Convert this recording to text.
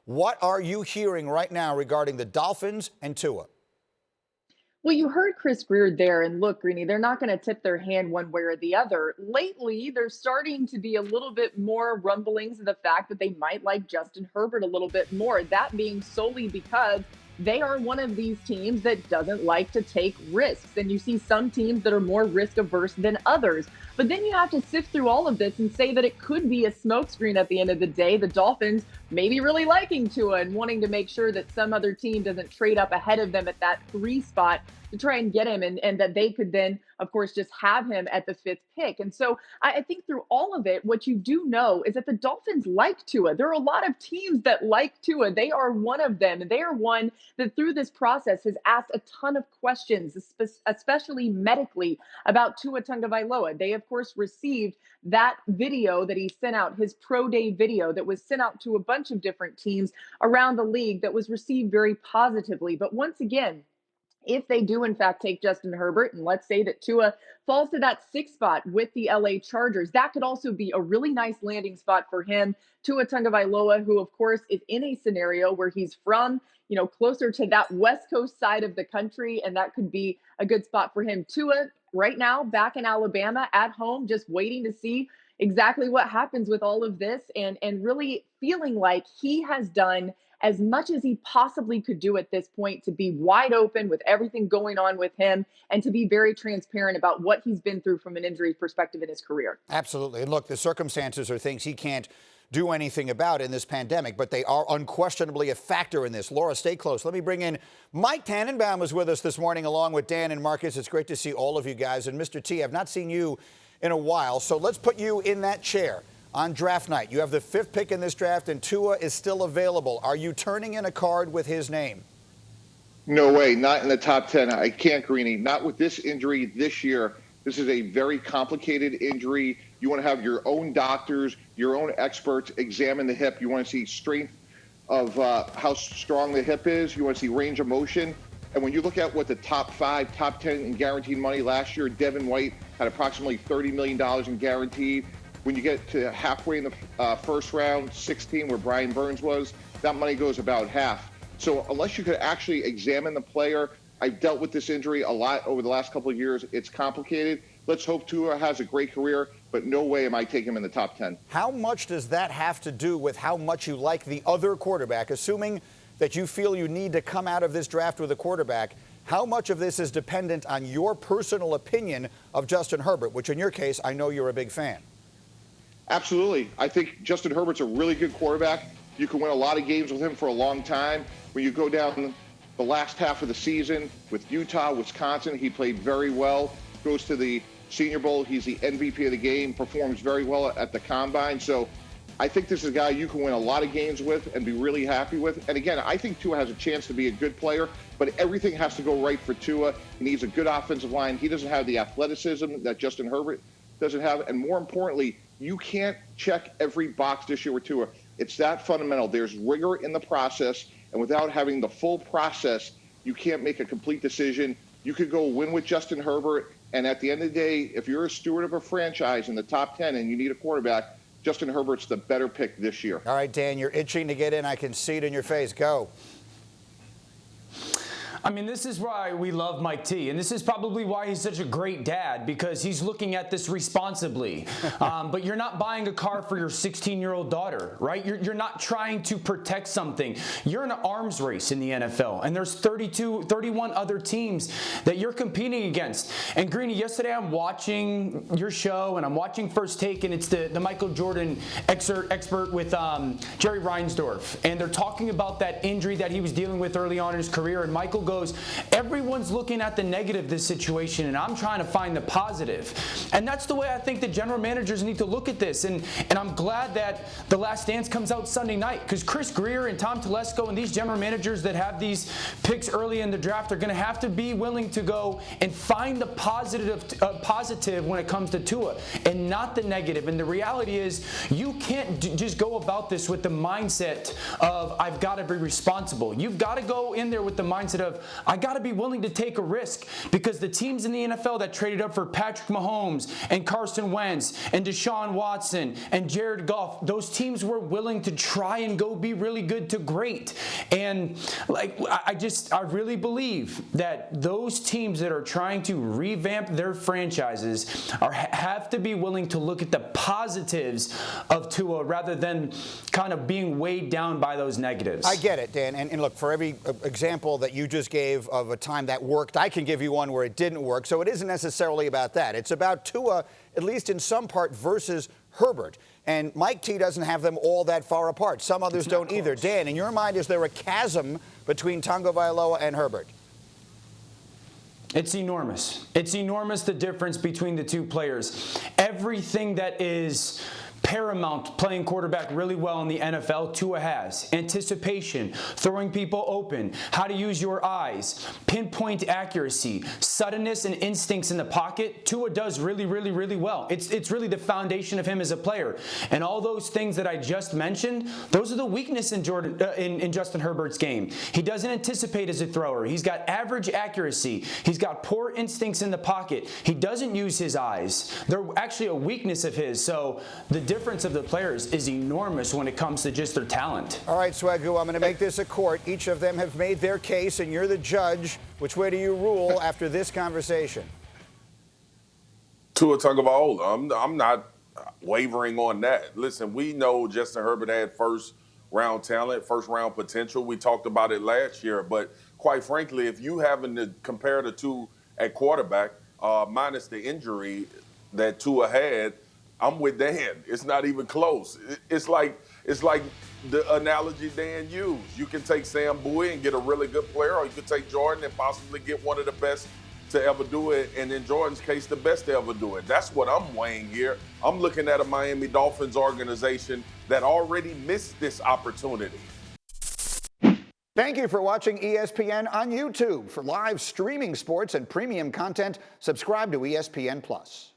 What are you hearing right now regarding the Dolphins and Tua? Well, you heard Chris Greer there, and look, Greeny, they're not going to tip their hand one way or the other. Lately, there's starting to be a little bit more rumblings of the fact that they might like Justin Herbert a little bit more. That being solely because they are one of these teams that doesn't like to take risks. And you see some teams that are more risk averse than others. But then you have to sift through all of this and say that it could be a smokescreen at the end of the day. The Dolphins maybe really liking Tua and wanting to make sure that some other team doesn't trade up ahead of them at that 3 spot to try and get him, and that they could then, of course, just have him at the 5th pick. And so I think through all of it, what you do know is that the Dolphins like Tua. There are a lot of teams that like Tua. They are one of them. And they are one that through this process has asked a ton of questions, especially medically, about Tua Tagovailoa. They, of course, received that video that he sent out, his pro day video that was sent out to a bunch of different teams around the league that was received very positively. But once again, if they do, in fact, take Justin Herbert, and let's say that Tua falls to that 6th spot with the LA Chargers, that could also be a really nice landing spot for him. Tua Tagovailoa, who, of course, is in a scenario where he's from, closer to that West Coast side of the country, and that could be a good spot for him. Tua, right now, back in Alabama at home, just waiting to see exactly what happens with all of this, and really feeling like he has done as much as he possibly could do at this point to be wide open with everything going on with him and to be very transparent about what he's been through from an injury perspective in his career. Absolutely. And look, the circumstances are things he can't do anything about in this pandemic, but they are unquestionably a factor in this. Laura, stay close. Let me bring in Mike Tannenbaum is with us this morning along with Dan and Marcus. It's great to see all of you guys. And Mr. T, I've not seen you in a while, so let's put you in that chair. On draft night, you have the 5th pick in this draft, and Tua is still available. Are you turning in a card with his name? No way, not in the top 10. I can't, Greeny. Not with this injury this year. This is a very complicated injury. You want to have your own doctors, your own experts examine the hip. You want to see strength of how strong the hip is. You want to see range of motion. And when you look at what the top 5, top 10 in guaranteed money last year, Devin White had approximately $30 million in guaranteed. When you get to halfway in the first round, 16, where Brian Burns was, that money goes about half. So unless you could actually examine the player, I've dealt with this injury a lot over the last couple of years. It's complicated. Let's hope Tua has a great career, but no way am I taking him in the top 10. How much does that have to do with how much you like the other quarterback? Assuming that you feel you need to come out of this draft with a quarterback, how much of this is dependent on your personal opinion of Justin Herbert, which in your case, I know you're a big fan? Absolutely. I think Justin Herbert's a really good quarterback. You can win a lot of games with him for a long time. When you go down the last half of the season with Utah, Wisconsin, he played very well. Goes to the Senior Bowl. He's the MVP of the game, performs very well at the Combine. So I think this is a guy you can win a lot of games with and be really happy with. And again, I think Tua has a chance to be a good player, but everything has to go right for Tua. He needs a good offensive line. He doesn't have the athleticism that Justin Herbert doesn't have. And more importantly, you can't check every box this year with Tua. It's that fundamental. There's rigor in the process, and without having the full process, you can't make a complete decision. You could go win with Justin Herbert, and at the end of the day, if you're a steward of a franchise in the top 10 and you need a quarterback, Justin Herbert's the better pick this year. All right, Dan, you're itching to get in. I can see it in your face. Go. I mean, this is why we love Mike T, and this is probably why he's such a great dad, because he's looking at this responsibly. But you're not buying a car for your 16-year-old daughter, right? You're not trying to protect something. You're in an arms race in the NFL, and there's 31 other teams that you're competing against. And Greeny, yesterday I'm watching your show, and I'm watching First Take, and it's the Michael Jordan expert with Jerry Reinsdorf, and they're talking about that injury that he was dealing with early on in his career, and Michael goes, everyone's looking at the negative of this situation, and I'm trying to find the positive. And that's the way I think the general managers need to look at this. And I'm glad that The Last Dance comes out Sunday night, because Chris Greer and Tom Telesco and these general managers that have these picks early in the draft are going to have to be willing to go and find the positive when it comes to Tua and not the negative. And the reality is you can't just go about this with the mindset of I've got to be responsible. You've got to go in there with the mindset of I got to be willing to take a risk, because the teams in the NFL that traded up for Patrick Mahomes and Carson Wentz and Deshaun Watson and Jared Goff, those teams were willing to try and go be really good to great. And I really believe that those teams that are trying to revamp their franchises have to be willing to look at the positives of Tua rather than kind of being weighed down by those negatives. I get it, Dan. And look, for every example that you just gave of a time that worked, I can give you one where it didn't work. So it isn't necessarily about that. It's about Tua, at least in some part, versus Herbert. And Mike T doesn't have them all that far apart. Some others don't either. Dan, in your mind, is there a chasm between Tagovailoa and Herbert? It's enormous. It's enormous, the difference between the two players. Everything that is paramount playing quarterback really well in the NFL, Tua has. Anticipation, throwing people open, how to use your eyes, pinpoint accuracy, suddenness and instincts in the pocket. Tua does really, really, really well. It's really the foundation of him as a player. And all those things that I just mentioned, those are the weakness in Justin Herbert's game. He doesn't anticipate as a thrower. He's got average accuracy. He's got poor instincts in the pocket. He doesn't use his eyes. They're actually a weakness of his. So the difference of the players is enormous when it comes to just their talent. All right, Swagoo, I'm going to make this a court. Each of them have made their case, and you're the judge. Which way do you rule after this conversation? Tua Tagovailoa. I'm not wavering on that. Listen, we know Justin Herbert had first-round talent, first-round potential. We talked about it last year. But quite frankly, if you having to compare the two at quarterback, minus the injury that Tua had, I'm with Dan. It's not even close. It's like the analogy Dan used. You can take Sam Bowie and get a really good player, or you could take Jordan and possibly get one of the best to ever do it, and in Jordan's case, the best to ever do it. That's what I'm weighing here. I'm looking at a Miami Dolphins organization that already missed this opportunity. Thank you for watching ESPN on YouTube. For live streaming sports and premium content, subscribe to ESPN+.